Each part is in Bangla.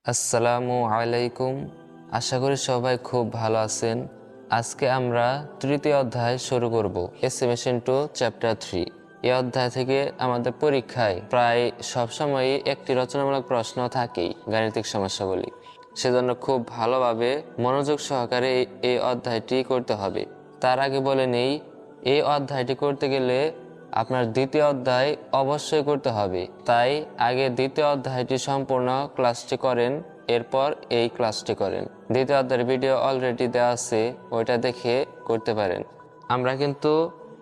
আসসালামু আলাইকুম। আশা করি সবাই খুব ভালো আছেন। আজকে আমরা তৃতীয় অধ্যায় শুরু করব, এস্টিমেশন টু চ্যাপ্টার 3। এই অধ্যায় থেকে আমাদের পরীক্ষায় প্রায় সবসময়ই একটি রচনামূলক প্রশ্ন থাকেই, গাণিতিক সমস্যাবলী। সেজন্য খুব ভালোভাবে মনোযোগ সহকারে এই অধ্যায়টি করতে হবে। তার আগে বলে নেই, এই অধ্যায়টি করতে গেলে আপনার দ্বিতীয় অধ্যায় অবশ্যই করতে হবে। তাই আগে দ্বিতীয় অধ্যায়টি সম্পূর্ণ ক্লাসটি করেন, এরপর এই ক্লাসটি করেন। দ্বিতীয় অধ্যায়ের ভিডিও অলরেডি দেওয়া আছে, ওইটা দেখে করতে পারেন। আমরা কিন্তু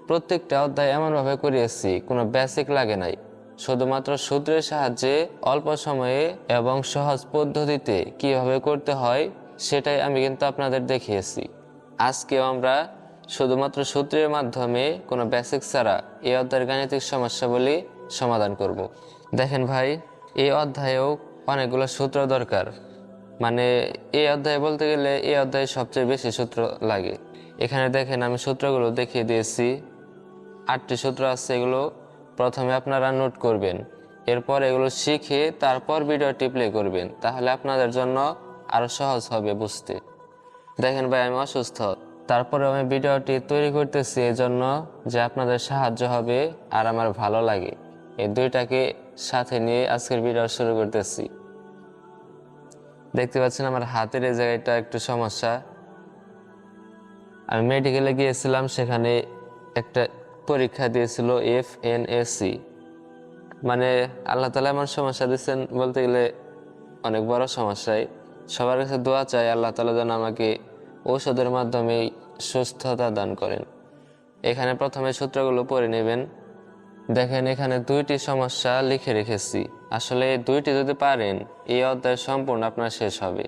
প্রত্যেকটা অধ্যায় এমনভাবে করিয়েছি, কোনো বেসিক লাগে নাই। শুধুমাত্র সূত্রের সাহায্যে অল্প সময়ে এবং সহজ পদ্ধতিতে কিভাবে করতে হয় সেটাই আমি কিন্তু আপনাদের দেখিয়েছি। আজকেও আমরা শুধুমাত্র সূত্রের মাধ্যমে কোনো বেসিক ছাড়া এই অধ্যায়ের গাণিতিক সমস্যাবলী সমাধান করব। দেখেন ভাই, এই অধ্যায়েও অনেকগুলো সূত্র দরকার। মানে এই অধ্যায় বলতে গেলে এই অধ্যায়ে সবচেয়ে বেশি সূত্র লাগে। এখানে দেখেন আমি সূত্রগুলো দেখিয়ে দিয়েছি। 8টি সূত্র আছে, এগুলো প্রথমে আপনারা নোট করবেন, এরপর এগুলো শিখে তারপর ভিডিওটি প্লে করবেন, তাহলে আপনাদের জন্য আরো সহজ হবে বুঝতে। দেখেন ভাই, আমি অসুস্থ, তারপরে আমি ভিডিওটি তৈরি করতেছি এই জন্য যে আপনাদের সাহায্য হবে আর আমার ভালো লাগে। এই দুইটাকে সাথে নিয়ে আজকের ভিডিও শুরু করতেছি। দেখতে পাচ্ছেন আমার হাতের এই জায়গাটা একটু সমস্যা। আমি মেডিকেলে গিয়েছিলাম, সেখানে একটা পরীক্ষা দিয়েছিল FNAC। মানে আল্লাহ তাআলা আমার সমস্যা দিচ্ছেন বলতে গেলে অনেক বড় সমস্যায়। সবার কাছে দোয়া চাই আল্লাহ তাআলা যেন আমাকে ঔষধের মাধ্যমে সুস্থতা দান করেন। এখানে প্রথমে সূত্রগুলো পড়ে নেবেন। দেখেন এখানে 2টি সমস্যা লিখে রেখেছি। আসলে এই 2টি যদি পারেন এই অধ্যায় সম্পূর্ণ আপনার শেষ হবে।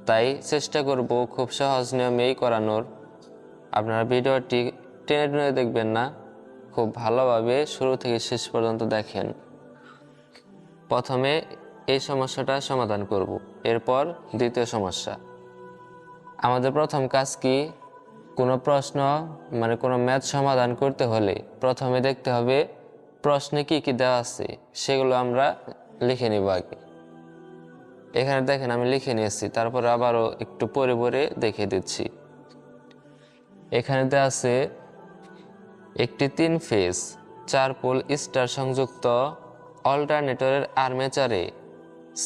তাই চেষ্টা করব খুব সহজ নিয়মেই করানোর। আপনারা ভিডিওটি টেনে টেনে দেখবেন না, খুব ভালোভাবে শুরু থেকে শেষ পর্যন্ত দেখেন। প্রথমে এই সমস্যাটা সমাধান করব, এরপর দ্বিতীয় সমস্যা। আমাদের প্রথম কাজ কি, কোনো প্রশ্ন মানে কোনো ম্যাথ সমাধান করতে হলে প্রথমে দেখতে হবে প্রশ্নে কি কি দেওয়া আছে, সেগুলো আমরা লিখে নিব আগে। এখানে দেখেন আমি লিখে নিয়েছি, তারপরে আবারও একটু পরে পরে দেখিয়ে দিচ্ছি। এখানে দেওয়া আছে একটি 3 ফেজ 4 পোল স্টার সংযুক্ত অল্টারনেটরের আর্মেচারে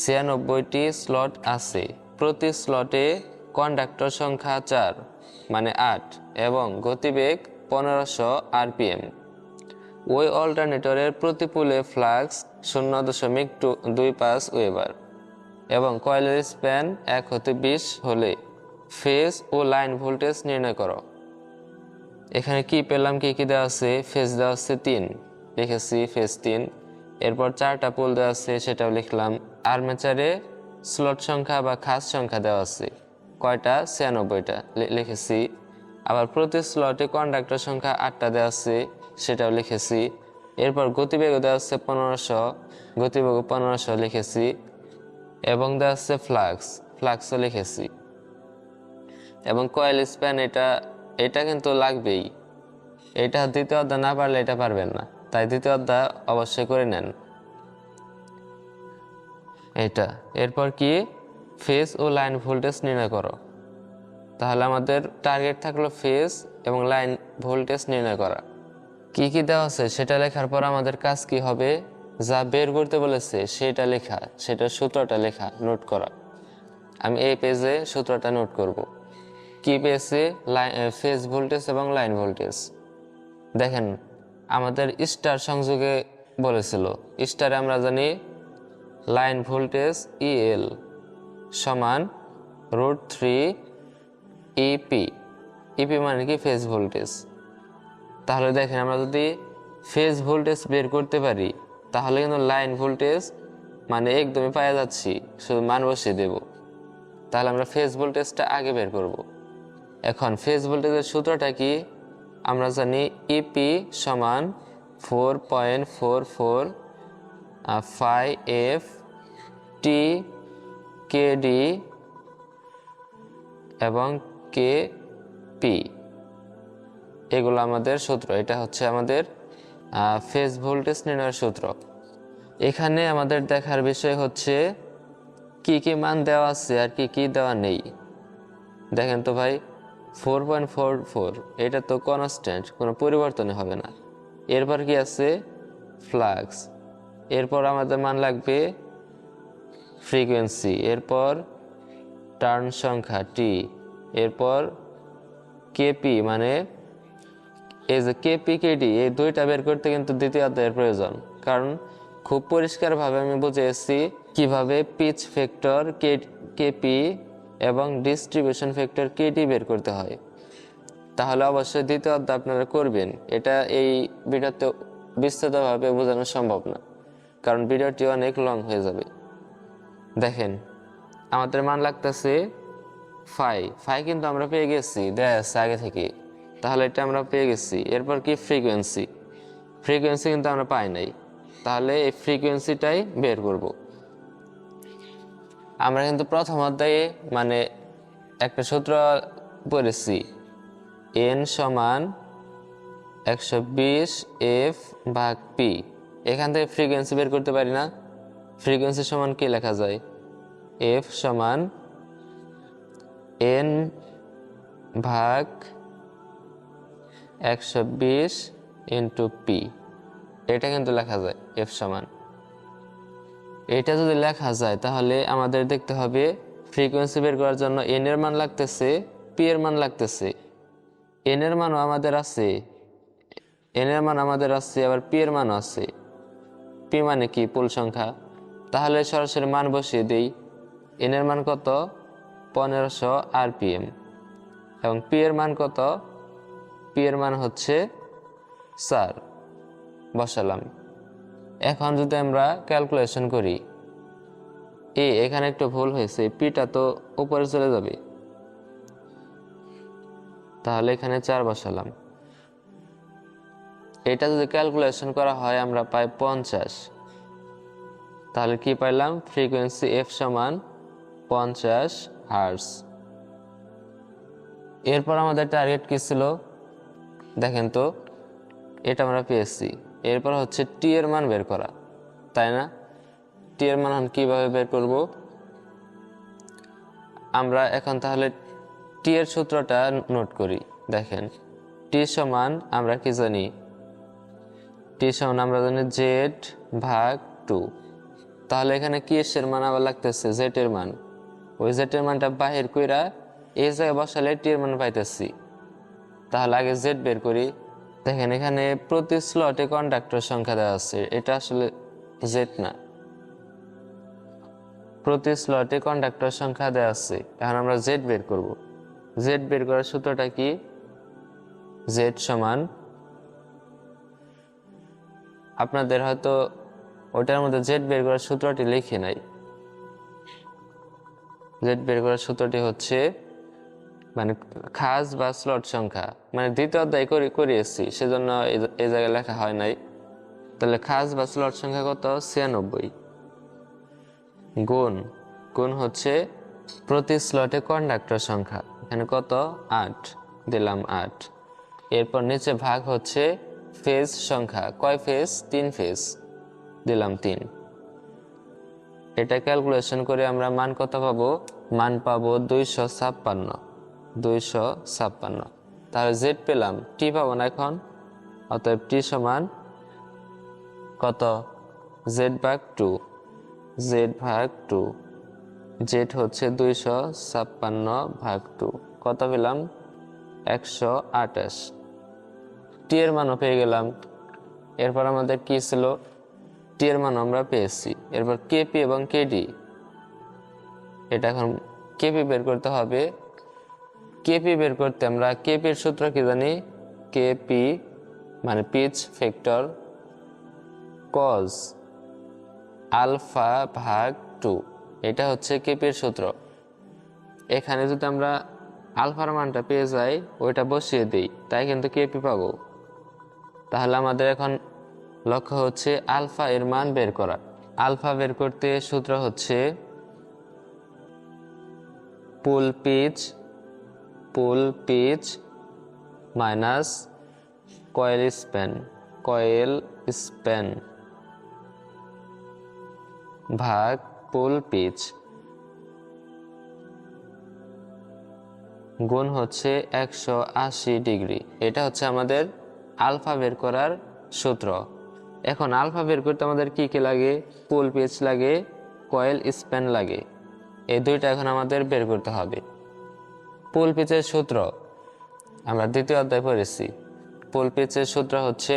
96টি স্লট আছে। প্রতি স্লটে কন্ডাক্টর সংখ্যা 4 মানে 8 এবং গতিবেগ 1500 RPM। ওই অল্টারনেটরের প্রতি পোলে ফ্লাক্স 0.25 ওয়েবার এবং কয়েলের স্প্যান 1 হতে 20 হলে ফেজ ও লাইন ভোল্টেজ নির্ণয় করো। এখানে কি পেলাম, কি কি দেওয়া আছে, ফেজ দেওয়া আছে 3, লিখেছি ফেজ 3। এরপর 4টা পোল দেওয়া আছে, সেটাও লিখলাম। আর্মেচারে স্লট সংখ্যা বা খাস সংখ্যা দেওয়া আছে, কয়টা, 96টা লিখেছি। আবার প্রতি স্লটে কন্ডাক্টর সংখ্যা 8টা দেওয়া আছে, সেটাও লিখেছি। এরপর গতিবেগ দেওয়া আছে 1500, গতিবেগ 1500 লিখেছি। এবং দেওয়া আছে ফ্লাক্সও লিখেছি। এবং কয়েল স্প্যান এটা কিন্তু লাগবেই। এটা দ্বিতীয় অধ্যায় না পারলে এটা পারবেন না, তাই দ্বিতীয় অধ্যায় অবশ্যই করে নেন এটা। এরপর কি, ফেজ ও লাইন ভোল্টেজ নির্ণয় করো। তাহলে আমাদের টার্গেট থাকলো ফেজ এবং লাইন ভোল্টেজ নির্ণয় করা। কি কি দেওয়া আছে সেটা লেখার পর আমাদের কাজ কি হবে, যা বের করতে বলেছে সেটা লেখা, সেটা সূত্রটা লেখা, নোট করা। আমি এই পেজে সূত্রটা নোট করব। কি পেয়েছে, ফেজ ভোল্টেজ এবং লাইন ভোল্টেজ। দেখেন আমাদের স্টার সংযোগে বলেছিল, স্টারে আমরা জানি লাইন ভোল্টেজ EL সমান √3 EP। EP মানে কি, ফেজ ভোল্টেজ। তাহলে দেখেন আমরা যদি ফেজ ভোল্টেজ বের করতে পারি তাহলে কিন্তু লাইন ভোল্টেজ মানে একদমই পাওয়া যাচ্ছি, শুধু মান বসিয়ে দেব। তাহলে আমরা ফেজ ভোল্টেজটা আগে বের করব। এখন ফেজ ভোল্টেজের সূত্রটা কি, আমরা জানি EP সমান 4.44 T KD এবং KP, এগুলো আমাদের সূত্র। এটা হচ্ছে আমাদের ফেজ ভোল্টেজ নির্ণয়ের সূত্র। এখানে আমাদের দেখার বিষয় হচ্ছে কি কি মান দেওয়া আছে আর কি কি দেওয়া নেই। দেখেন তো ভাই 4.44 এটা তো কনস্ট্যান্ট, কোনো পরিবর্তন হবে না। এরপর কি আছে ফ্লাক্স, এরপর আমাদের মান লাগবে ফ্রিকোয়েন্সি, এরপর টার্ন সংখ্যা টি, এরপর কেপি মানে এই যে কেপি কেডি এই দুইটা বের করতে কিন্তু দ্বিতীয় অধ্যায়ের প্রয়োজন, কারণ খুব পরিষ্কারভাবে আমি বুঝিয়েছি কিভাবে পিচ ফ্যাক্টর কেপি এবং ডিস্ট্রিবিউশন ফ্যাক্টর কেডি বের করতে হয়। তাহলে অবশ্যই দ্বিতীয় অধ্যায় আপনারা করবেন। এটা এই ভিডিওতে বিস্তৃতভাবে বোঝানো সম্ভব না, কারণ ভিডিওটি অনেক লং হয়ে যাবে। দেখেন আমাদের মান লাগতেছে 5 কিন্তু আমরা পেয়ে গেছি, দেয়া আছে আগে থেকে, তাহলে এটা আমরা পেয়ে গেছি। এরপর কি ফ্রিকোয়েন্সি, ফ্রিকোয়েন্সি কিন্তু আমরা পাই নাই, তাহলে এই ফ্রিকোয়েন্সিটাই বের করব। আমরা কিন্তু প্রথম অধ্যায়ে মানে একটা সূত্র পড়েছি, n সমান 120 f ভাগ p। এখান থেকে ফ্রিকোয়েন্সি বের করতে পারি না। ফ্রিকোয়েন্সি সমান কি লেখা যায়, f সমান n ভাগ 120 ইন্টু p, এটা কিন্তু লেখা যায় f সমান। এটা যদি লেখা যায় তাহলে আমাদের দেখতে হবে ফ্রিকোয়েন্সি বের করার জন্য n এর মান লাগতেছে, p এর মান লাগতেছে। n এর মানও আমাদের আছে, আবার p এর মানও আছে। p মানে কি পুল সংখ্যা, তাহলে সরাসরি মান বসিয়ে দেই। n এর মান কত 1500 rpm এবং p এর মান কত, p এর মান হচ্ছে 4, বসালাম। এখন যদি আমরা ক্যালকুলেশন করি, এখানে একটু ভুল হয়েছে, পিটা তো উপরে চলে যাবে, তাহলে এখানে 4 বসালাম। এটা যদি ক্যালকুলেশন করা হয় আমরা পাই 50। তাহলে কি পাইলাম, ফ্রিকোয়েন্সি f সমান 50 হার্টজ। এরপর আমাদের টার্গেট কি ছিল দেখেন তো, এটা আমরা পেয়েছি। এরপর হচ্ছে টি এর মান বের করা, তাই না? টি এর মান কিভাবে বের করব আমরা এখন, তাহলে টি এর সূত্রটা নোট করি। দেখেন টি সমান আমরা কি জানি, টি সমান আমরা জানি জেড ভাগ 2। তাহলে এখানে কি এর মান আবার লাগতেছে জেড এর মান, ওই জেড এর মানটা বাহির কইরা এই জায়গায় বসালে টি এর মান পাইতেছি। তাহলে আগে জেড বের করি। দেখেন এখানে প্রতি স্লটে কন্ডাক্টর সংখ্যা দেওয়া আছে, এটা আসলে জেড না, প্রতি স্লটে কন্ডাক্টর সংখ্যা দেওয়া আছে। এখন আমরা জেড বের করব। জেড বের করার সূত্রটা কি, জেড সমান, আপনাদের হয়তো ওটার মধ্যে জেড বের করার সূত্রটি লিখে নাই। জেড বের করার সূত্রটি হচ্ছে মানে খাস বা স্লট সংখ্যা, মানে দ্বিতীয় অধ্যায় করিয়েছি সেজন্য এই জায়গায় লেখা হয় নাই। তাহলে খাস বা স্লট সংখ্যা কত 96 গুণ গুণ হচ্ছে প্রতি স্লটে কন্ডাক্টর সংখ্যা, এখানে কত 8 দিলাম 8। এরপর নিচে ভাগ হচ্ছে ফেজ সংখ্যা, কয় ফেজ 3 ফেজ, দিলাম 3। এটা ক্যালকুলেশন করে আমরা মান কত পাবো, মান পাবো 256। তাহলে জেড পেলাম, টি পাবো না এখন, অতএব টি সমান কত জেড ভাগ 2, জেড ভাগ 2, জেড হচ্ছে 256 ভাগ 2, কত পেলাম 128। টি এর মানও পেয়ে গেলাম। এরপর আমাদের কি ছিল, টি এর মান আমরা পেয়েছি। এরপর কেপি এবং কেডি, এটা এখন কেপি বের করতে হবে। কেপি বের করতে আমরা কেপির সূত্র কি জানি, কেপি মানে পিচ ফ্যাক্টর কজ আলফা ভাগ 2, এটা হচ্ছে কেপির সূত্র। এখানে যদি আমরা আলফার মানটা পেয়ে যাই ওইটা বসিয়ে দিই, তাই কিন্তু কেপি পাবো। তাহলে আমাদের এখন লক্ষ্য হচ্ছে আলফা এর মান বের করা। আলফা বের করতে সূত্র হচ্ছে পুল পিচ মাইনাস কয়েল স্প্যান ভাগ পুল পিচ। গুণ হচ্ছে 180 ডিগ্রি। এটা হচ্ছে আমাদের আলফা বের করার সূত্র। এখন আলফা বের করতে আমাদের কি কি লাগে? পুল পিচ লাগে, কয়েল স্প্যান লাগে। এই দুইটা এখন আমাদের বের করতে হবে। পুল পিচের সূত্র আমরা দ্বিতীয় অধ্যায় পড়েছি। পুল পিচের সূত্র হচ্ছে,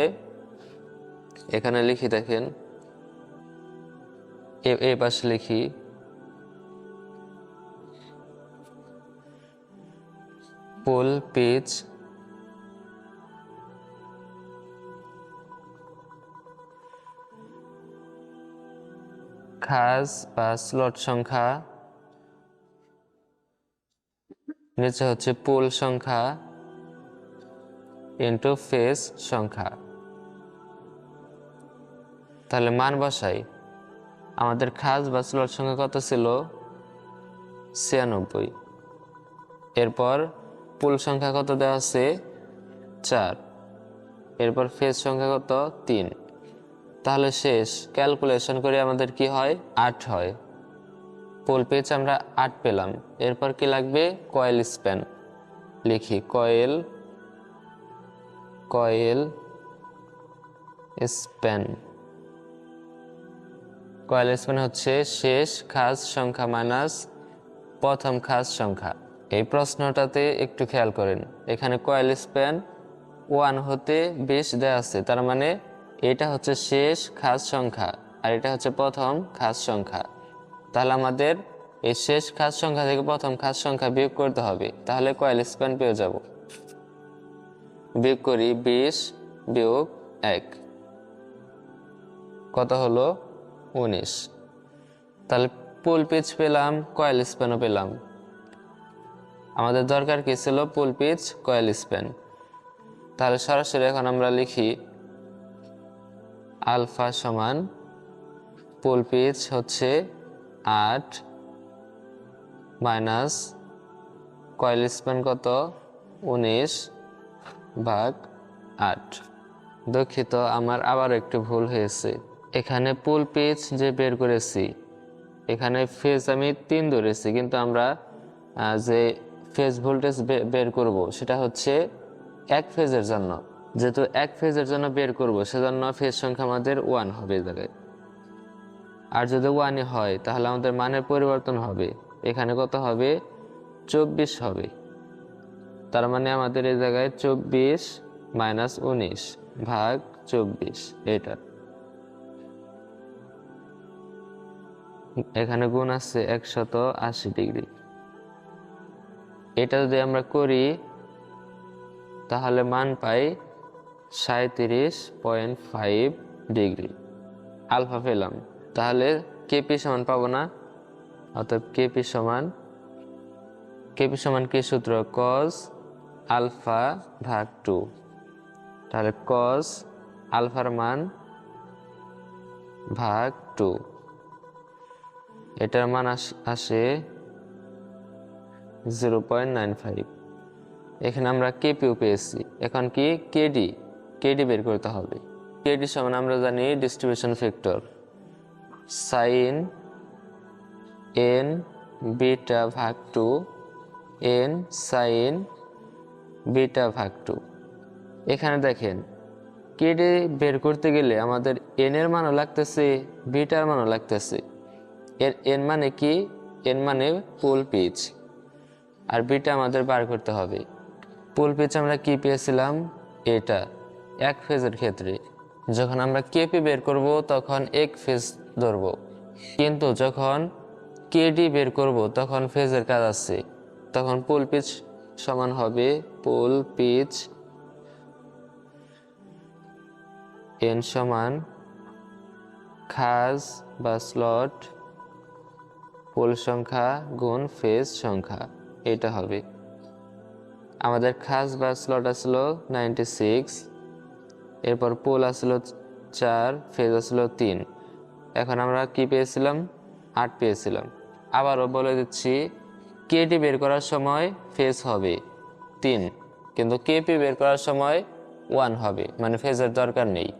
এখানে লিখি দেখেন, এই পাশে লিখি, পুল পিচ খাঁজ বা স্লট সংখ্যা, নিচে হচ্ছে পুল সংখ্যা ইন্টু ফেজ সংখ্যা। তাহলে মান বসাই। আমাদের খাঁজ বা স্লট সংখ্যা কত ছিল? 96। এরপর পুল সংখ্যা কত দেওয়া আছে? 4। এরপর ফেজ সংখ্যা কত? 3। তাহলে শেষ ক্যালকুলেশন করে আমাদের কি হয়? 8 হয়। পুল পেজ আমরা 8 পেলাম। এরপর কি লাগবে? Coil span. লিখি কয়েল স্প্যান। কয়েল স্প্যান হচ্ছে শেষ খাঁজ সংখ্যা মাইনাস প্রথম খাঁজ সংখ্যা। এই প্রশ্নটাতে একটু খেয়াল করেন, এখানে কয়েল স্প্যান 1 হতে 20 দেওয়া আছে, তার মানে এটা হচ্ছে শেষ খাঁজ সংখ্যা আর এটা হচ্ছে প্রথম খাঁজ সংখ্যা। তাহলে আমাদের এই শেষ খাঁজ সংখ্যা থেকে প্রথম খাঁজ সংখ্যা বিয়োগ করতে হবে, তাহলে কয়েল স্প্যান পেয়ে যাব। বিয়োগ করি, 20 বিয়োগ 1 কত হলো? 19। তাহলে পুল পিচ পেলাম, কয়েল স্প্যানও পেলাম। আমাদের দরকার কি ছিল? পুল পিচ কয়েল স্প্যান। তাহলে সরাসরি এখন আমরা লিখি আলফা সমান পুল পিচ হচ্ছে 8 মাইনাস কয়েল স্প্যান কত? 19/8। দুঃখিত, আমার আবার একটু ভুল হয়েছে। এখানে পুল পিচ যে বের করেছি, এখানে ফেজ আমি 3 ধরেছি, কিন্তু আমরা যে ফেজ ভোল্টেজ বের করব সেটা হচ্ছে এক ফেজের জন্য। যেহেতু এক ফেজের জন্য বের করব, সেজন্য ফেজ সংখ্যা আমাদের 1 হবে এই জায়গায়। আর যদি 1 হয় তাহলে আমাদের মানের পরিবর্তন হবে। এখানে কত হবে? 24 হবে। তার মানে আমাদের এই জায়গায় 24 মাইনাস 19/24, এটা। এখানে গুণ আছে 180 ডিগ্রি। এটা যদি আমরা করি তাহলে মান পাই 37.5 ডিগ্রি। আলফা পেলাম। তাহলে কেপি সমান পাবো না? অর্থাৎ কেপি সমান কি সূত্র? কজ আলফা ভাগ 2। তাহলে কজ আলফার মান ভাগ 2, এটার মান আসে 0.95। এখানে আমরা কেপিও পেয়েছি। এখন কি? কেডি বের করতে হবে। কেডি সমান আমরা জানি distribution factor sine n beta ভাগ 2 n সাইন বিটা ভাগ 2। এখানে দেখেন, কেডি বের করতে গেলে আমাদের n এর মানও লাগতেছে, বিটার মানও লাগতেছে। এর n মানে কি? n মানে পুল পিচ, আর বিটা আমাদের বার করতে হবে। পুল পিচ আমরা কি পেয়েছিলাম? এটা এক ফেজের ক্ষেত্রে যখন আমরা কেপি বের করব তখন এক ফেজ ধরব, কিন্তু যখন কেডি বের করব তখন ফেজের কাজ আছে। তখন পুল পিচ সমান হবে পুল পিচ n সমান খাঁজ বা স্লট পুল সংখ্যা গুণ ফেজ সংখ্যা, এটা হবে। আমাদের খাঁজ বা স্লট আসলো 96, এরপর পুল আসলো 4, ফেজ আসলো 3। এখন আমরা কি পেয়েছিলাম? 8 পেয়েছিলাম। আবারও বলে দিচ্ছি, কেডি বের করার সময় ফেজ হবে 3, কিন্তু কেপি বের করার সময় 1 হবে, মানে ফেজের দরকার নেই।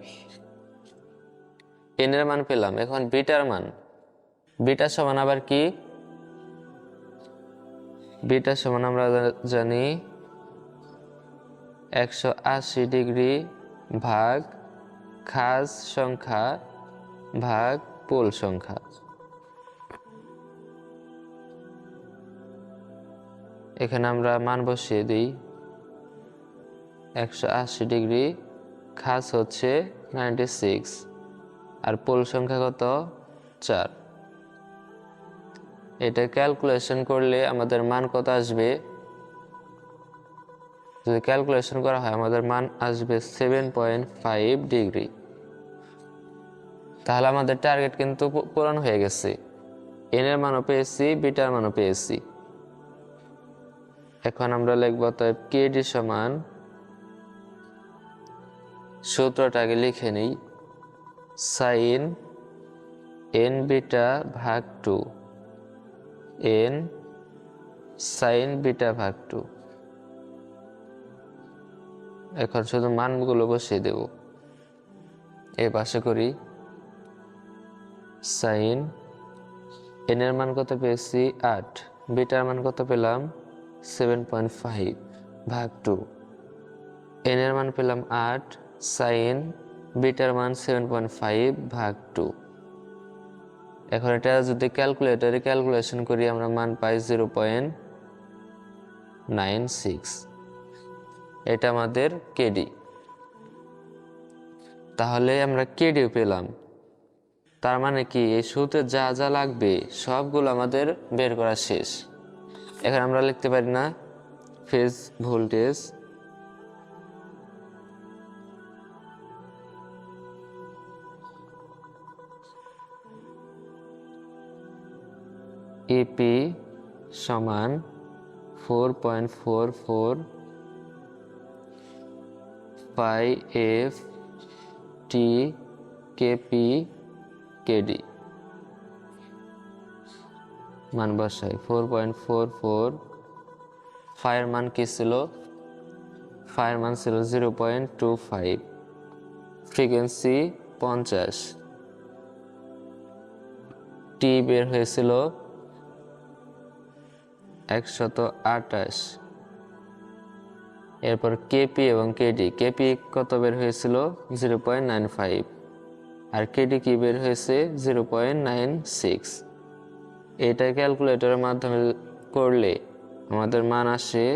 n এর মান পেলাম। এখন বিটার মান, বিটা সমান আবার কি? বিটা সমান আমরা জানি 180 ডিগ্রি ভাগ খাজ সংখ্যা ভাগ পোল সংখ্যা। এখানে আমরা মান বসিয়ে দিই। 180 ডিগ্রি, খাস হচ্ছে 96, আর পোল সংখ্যা কত? 4। এটা ক্যালকুলেশন করলে আমাদের মান কত আসবে? যদি ক্যালকুলেশন করা হয় আমাদের মান আসবে 7.5 ডিগ্রি। তাহলে আমাদের টার্গেট কিন্তু পূরণ হয়ে গেছে। এন এর মানও পেয়েছি, বিটার মানও পেয়েছি। এখন আমরা লিখব অতএব কেডি সমান, সূত্রটাকে লিখে নিই, সাইন এন বিটা ভাগ 2, এন সাইন বিটা ভাগ 2। এখন শুধু মানগুলো বসিয়ে দেব। এই পাশে করি, সাইন এন এর মান কত পেয়েছি? 8, বিটার মান কত পেলাম? 7.5 ভাগ 2, এন এর মান পেলাম 8, সাইন বিটার মান 7.5 ভাগ 2। এখন এটা যদি ক্যালকুলেটরে ক্যালকুলেশন করি আমরা মান পাই 0.96। এটা আমাদের কেডি। তাহলে আমরা কেডিও পেলাম। তার মানে কি এই সূত্রে যা যা লাগবে সবগুলো আমাদের বের করা শেষ। এখন আমরা লিখতে পারি না ফেজ ভোল্টেজ ইপি সমান 4.44 পাই এফ টি কেপি কেডি। মান বসাই 4.44। ফায়ার মান কি ছিল? ফায়ার মান ছিল 0.25, ফ্রিকোয়েন্সি 50, টি বের হয়েছিল 128। এরপর কেপি এবং কেডি, কেপি কত বের হয়েছিল? 0.95, আর কেডি কি বের হয়েছে? 0.96। এটা ক্যালকুলেটরের মাধ্যমে করলে আমাদের মান আসে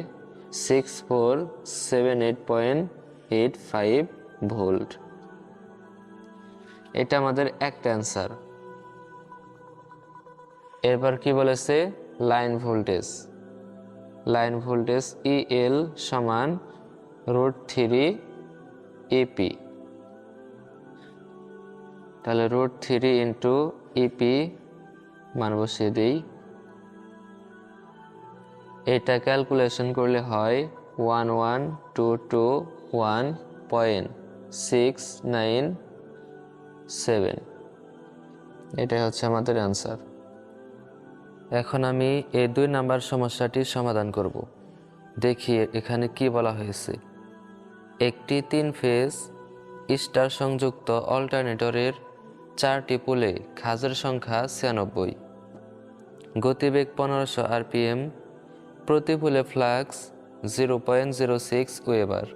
6478.85 ভোল্ট। এটা আমাদের একটা অ্যান্সার। এরপর কি বলেছে? Line voltage. Line voltage El সমান √3 ইপি। তাহলে √3 ইন্টু ইপি মান বসিয়ে দিই। এটা ক্যালকুলেশন করলে হয় 11221.697। এটাই হচ্ছে আমাদের অ্যান্সার। এখন আমি এই 2 নাম্বার সমস্যাটি সমাধান করব। দেখি এখানে কি বলা হয়েছে। একটি 3 ফেজ স্টার সংযুক্ত অল্টারনেটরের 4টি পোলে খাজের সংখ্যা 96, গতিবেগ 1500 আরপিএম, প্রতি পোলে ফ্লাক্স 0.06 ওয়েবার,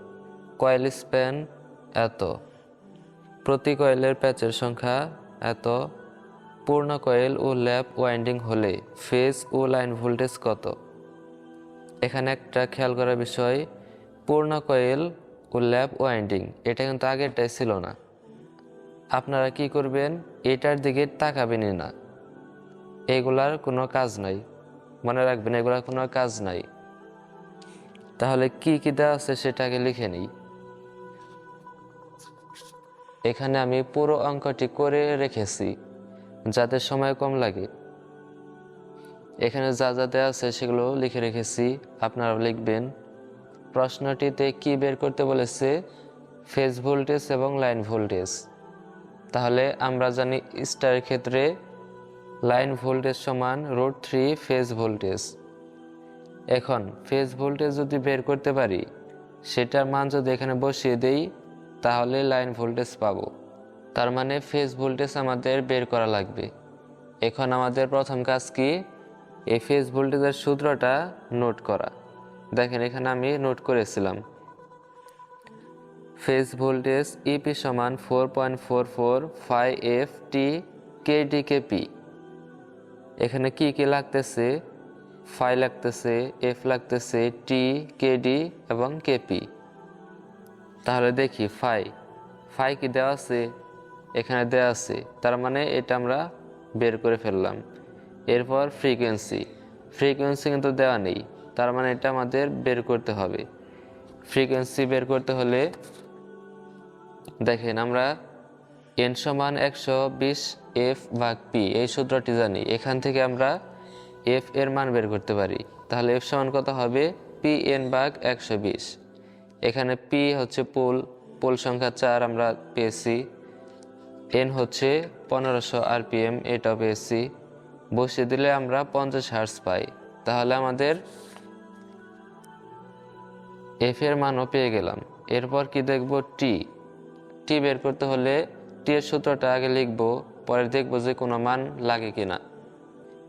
কয়েল স্প্যান এত, প্রতি কয়েলের প্যাচের সংখ্যা এত, পূর্ণ কয়েল ও ল্যাপ ওয়াইন্ডিং হলে ফেজ ও লাইন ভোল্টেজ কত? এখানে একটা খেয়াল করার বিষয়, পূর্ণ কয়েল ও ল্যাপ ওয়াইন্ডিং এটা কিন্তু আগেরটাই ছিল না। আপনারা কি করবেন? এটার দিকে তাকাবেনই না, এগুলার কোনো কাজ নাই। মনে রাখবেন এগুলার কোনো কাজ নাই। তাহলে কি কি দেওয়া আছে সেটাকে লিখে নিই। এখানে আমি পুরো অঙ্কটি করে রেখেছি যাতে সময় কম লাগে। এখানে যা যা দেওয়া আছে সেগুলো লিখে রেখেছি, আপনারা লিখবেন। প্রশ্নটিতে কি বের করতে বলেছে? ফেজ ভোল্টেজ এবং লাইন ভোল্টেজ। তাহলে আমরা জানি স্টারের ক্ষেত্রে লাইন ভোল্টেজ সমান √3 ফেজ ভোল্টেজ। এখন ফেজ ভোল্টেজ যদি বের করতে পারি, সেটার মান যদি এখানে বসিয়ে দেই তাহলে লাইন ভোল্টেজ পাবো। তার মানে ফেজ ভোল্টেজ আমাদের বের করা লাগবে। এখন আমাদের প্রথম কাজ কি? এই ফেজ ভোল্টেজের সূত্রটা নোট করা। দেখেন এখানে আমি নোট করেছিলাম ফেজ ভোল্টেজ ইপি সমান 4.44 টি কেডিকেপি। এখানে কি কি লাগতেছে? ফাই লাগতেছে, এফ লাগতেছে, টি, কেডি এবং কেপি। তাহলে দেখি ফাই কি দেওয়া আছে? এখানে দেওয়া আছে, তার মানে এটা আমরা বের করে ফেললাম। এরপর ফ্রিকোয়েন্সি কিন্তু দেওয়া নেই, তার মানে এটা আমাদের বের করতে হবে। ফ্রিকোয়েন্সি বের করতে হলে দেখেন আমরা এন সমান 120 এফ ভাগ পি এই সূত্রটি জানি। এখান থেকে আমরা এফ এর মান বের করতে পারি। তাহলে এফ সমান কত হবে? পি এন ভাগ 120। এখানে পি হচ্ছে পোল সংখ্যা 4 আমরা পেয়েছি। এন হচ্ছে 1500 আরপিএম, এটাও পেয়েছি। বসিয়ে দিলে আমরা 50 হার্টজ পাই। তাহলে আমাদের এফ এর মানও পেয়ে গেলাম। এরপর কি দেখব? টি বের করতে হলে টি এর সূত্রটা আগে লিখব, পরে দেখব যে কোনো মান লাগে কিনা।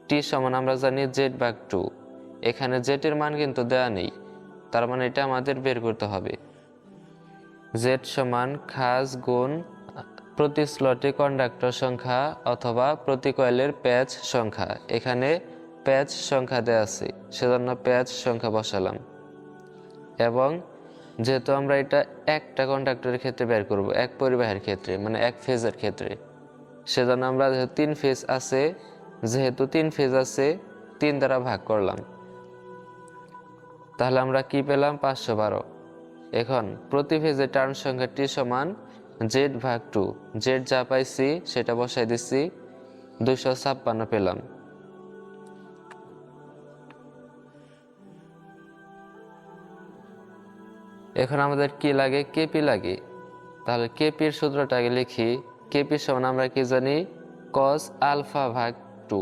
টি সমান আমরা জানি জেড ভাগ 2। এখানে জেড এর মান কিন্তু দেওয়া নেই, তার মানে এটা আমাদের বের করতে হবে। জেড সমান খাস গুণ প্রতি স্লটে কন্ডাক্টর সংখ্যা অথবা প্রতি কয়েলের প্যাচ সংখ্যা। এখানে প্যাচ সংখ্যা দেওয়া আছে, সেজন্য প্যাচ সংখ্যা বসালাম। এবং যেহেতু আমরা এটা একটা কন্ডাক্টরের ক্ষেত্রে বের করব, এক পরিবাহের ক্ষেত্রে মানে এক ফেজের ক্ষেত্রে, সেজন্য আমরা যেহেতু 3 ফেজ আছে 3 দ্বারা ভাগ করলাম। তাহলে আমরা কি পেলাম? 512। এখন প্রতি ফেজে টার্ন সংখ্যা টি সমান জেড ভাগ 2। জেড যা পাইছি সেটা বসাই দিচ্ছি, 256 পেলাম। এখন আমাদের কি লাগে? কেপি লাগে। তাহলে কেপির সূত্রটা আগে লিখি। কেপি সমান আমরা কি জানি? কস আলফা ভাগ 2।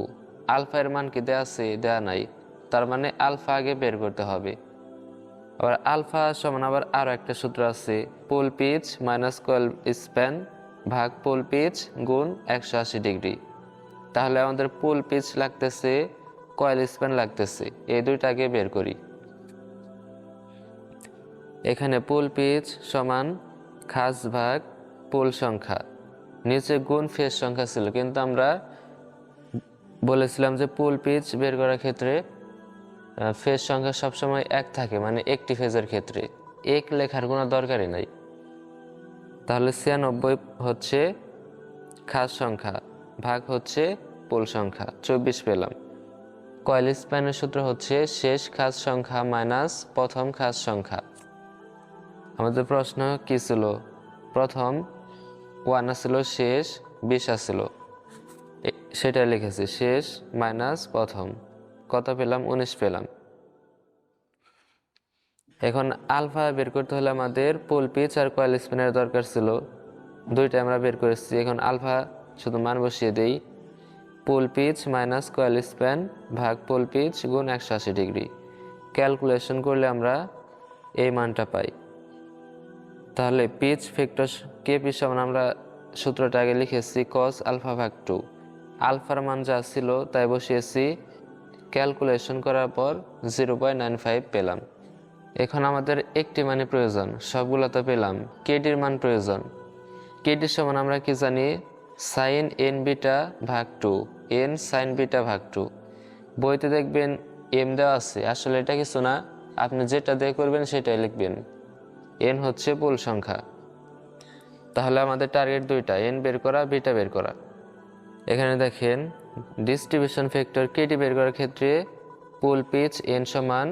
আলফা এর মান কি দেওয়া আছে? দেওয়া নাই, তার মানে আলফা আগে বের করতে হবে। আবার আলফা সমান আবার আরো একটা সূত্র আছে, pole pitch minus coil span ভাগ পোল পিচ গুণ 180 ডিগ্রি। তাহলে আমাদের পোল পিচ লাগতেছে, কয়েল স্প্যান লাগতেছে, এই দুইটা আগে বের করি। এখানে পোল পিচ সমান খাস ভাগ পোল সংখ্যা, নিচে গুণ ফেজ সংখ্যা ছিল, কিন্তু আমরা বলেছিলাম যে পোল পিচ বের করার ক্ষেত্রে ফেজ সংখ্যা সবসময় 1 থাকে, মানে একটি ফেজের ক্ষেত্রে 1 লেখার কোনো দরকারই নাই। তাহলে 96 হচ্ছে খাস সংখ্যা ভাগ হচ্ছে পোল সংখ্যা, 24 পেলাম। কয়েল স্প্যানের সূত্র হচ্ছে শেষ খাস সংখ্যা মাইনাস প্রথম খাস সংখ্যা। আমাদের প্রশ্ন কি ছিল? প্রথম 1 আসছিল, শেষ 20 আসছিল, সেটা লিখেছি, শেষ মাইনাস প্রথম। কত পেলাম? 19 পেলাম। এখন আলফা বের করতে হলে আমাদের পোল পিচ আর কয়েল স্প্যানের দরকার ছিল, দুইটা আমরা বের করেছি। এখন আলফা শুধু মান বসিয়ে দেই, pole pitch minus coil span ভাগ পোল পিচ গুণ 180 ডিগ্রি। ক্যালকুলেশন করলে আমরা এই মানটা পাই। তাহলে পিচ ফ্যাক্টর কেপি সমান আমরা সূত্রটা আগে লিখেছি কস আলফা ভাগ 2। আলফার মান যা ছিল তাই বসিয়েছি, ক্যালকুলেশন করার পর 0.95 পেলাম। এখন আমাদের একটি মানে প্রয়োজন, সবগুলো তো পেলাম, কেডির মান প্রয়োজন। কেডির সমান আমরা কি জানি? সাইন এন বিটা ভাগ 2, এন সাইন বিটা ভাগ 2। বইতে দেখবেন এম দেওয়া আছে, আসলে এটা কিছু না, আপনি যেটা দিয়ে করবেন সেটাই লিখবেন। এন হচ্ছে পোল সংখ্যা। তাহলে আমাদের টার্গেট দুইটা, এন বের করা, বিটা বের করা। এখানে দেখেন ডিস্ট্রিবিউশন ফ্যাক্টর কেডি বের করার ক্ষেত্রে পোল পিচ এন সমান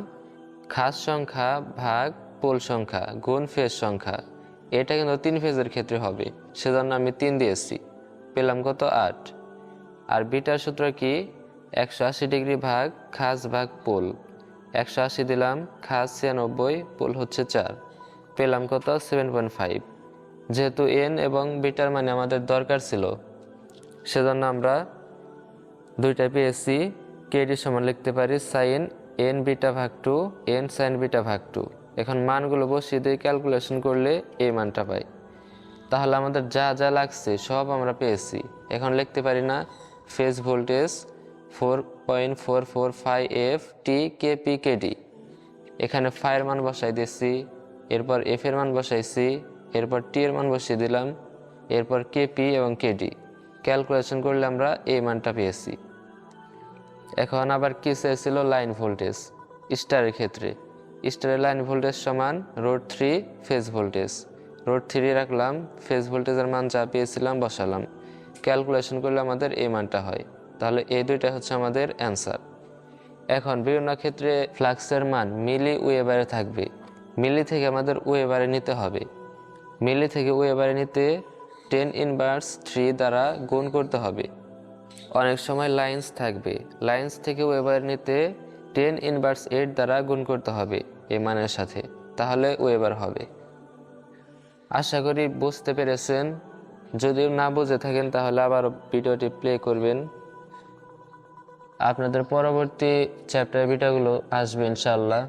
খাস সংখ্যা ভাগ পোল সংখ্যা গুণ ফেজ সংখ্যা। এটা কিন্তু 3 ফেজের ক্ষেত্রে হবে, সেজন্য আমি 3 দিয়েছি, পেলাম কত? 8। আর বিটার সূত্র কি? 180 ডিগ্রি ভাগ খাস ভাগ পোল। 180 দিলাম, খাস 96, পোল হচ্ছে 4, পেলাম কত? 7.5। যেহেতু এন এবং বিটার মানে আমাদের দরকার ছিল, সেজন্য আমরা দুইটা পেয়েছি। কেডি সমান লিখতে পারি সাইন এন বিটা ভাগ 2, এন সাইন বিটা ভাগ 2। এখন মানগুলো বসিয়ে দিয়ে ক্যালকুলেশন করলে এই মানটা পাই। তাহলে আমাদের যা যা লাগছে সব আমরা পেয়েছি। এখন লিখতে পারি না ফেজ ভোল্টেজ 4 0.4455 টি কেপি কেডি। এখানে ফায়ের মান বসাই দিয়েছি, এরপর এফ এর মান বসাইছি, এরপর টি এর মান বসিয়ে দিলাম, এরপর কেপি এবং কেডি ক্যালকুলেশন করলে আমরা এই মানটা পেয়েছি। এখন আবার কি চেয়েছিল লাইন ভোল্টেজ স্টারের ক্ষেত্রে। স্টারের লাইন ভোল্টেজ সমান √3 ফেজ ভোল্টেজ। √3 রাখলাম, ফেজ ভোল্টেজের মান যা পেয়েছিলাম বসালাম, ক্যালকুলেশন করলে আমাদের এই মানটা হয়। তাহলে এই দুইটা হচ্ছে আমাদের অ্যান্সার। এখন বিভিন্ন ক্ষেত্রে ফ্লাক্সের মান মিলি ওয়েবারে থাকবে। মিলি থেকে আমাদের ওয়েবারে নিতে হবে। মিলি থেকে ওয়েবারে নিতে 10⁻³ দ্বারা গুণ করতে হবে। অনেক সময় লাইন্স থাকবে, লাইন্স থেকে ওয়েবারে নিতে 10⁻8 দ্বারা গুণ করতে হবে এই মানের সাথে, তাহলে ওয়েবার হবে। আশা করি বুঝতে পেরেছেন। যদিও না বুঝে থাকেন তাহলে আবার ভিডিওটি প্লে করবেন। আপনাদের পরবর্তী চ্যাপ্টার ভিডিওগুলো আসবে ইনশাআল্লাহ।